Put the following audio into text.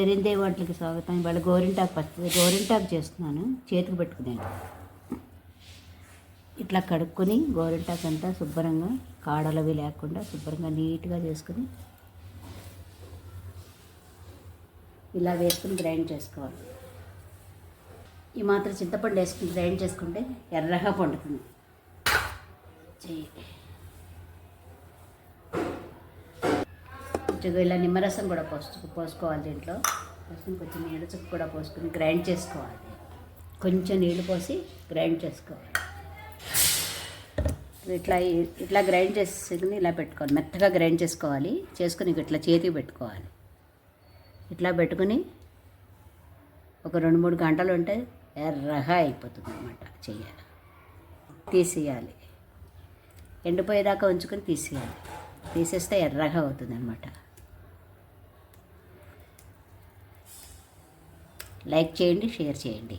శరీందేవి వంటలకి స్వాగతం. ఇవాళ గోరింటాకు చేస్తున్నాను, చేతికి పెట్టుకునేది. ఇట్లా కడుక్కొని గోరింటాకు అంతా శుభ్రంగా కాడలవి లేకుండా శుభ్రంగా నీట్గా చేసుకుని ఇలా వేసుకుని గ్రైండ్ చేసుకోవాలి. ఈ మాత్రం చింతపండు వేసుకుని గ్రైండ్ చేసుకుంటే ఎర్రగా పండుతుంది. కొంచెం ఇలా నిమ్మరసం కూడా పోసుకోవాలి. దీంట్లో పోసుకుని కొంచెం నీళ్ళు చుక్క కూడా పోసుకుని గ్రైండ్ చేసుకోవాలి. కొంచెం నీళ్ళు పోసి గ్రైండ్ చేసుకోవాలి. ఇట్లా గ్రైండ్ చేసుకుని ఇలా పెట్టుకోవాలి. మెత్తగా గ్రైండ్ చేసుకోవాలి. చేసుకుని ఇట్లా చేతికి పెట్టుకోవాలి. ఇట్లా పెట్టుకుని ఒక 2-3 గంటలు ఉంటే ఎర్రగా అయిపోతుంది అన్నమాట. చెయ్యాలి, తీసేయాలి. ఎండిపోయేదాకా ఉంచుకొని తీసేయాలి. తీసేస్తే ఎర్రగా అవుతుంది అన్నమాట. లైక్ చేయండి, షేర్ చేయండి.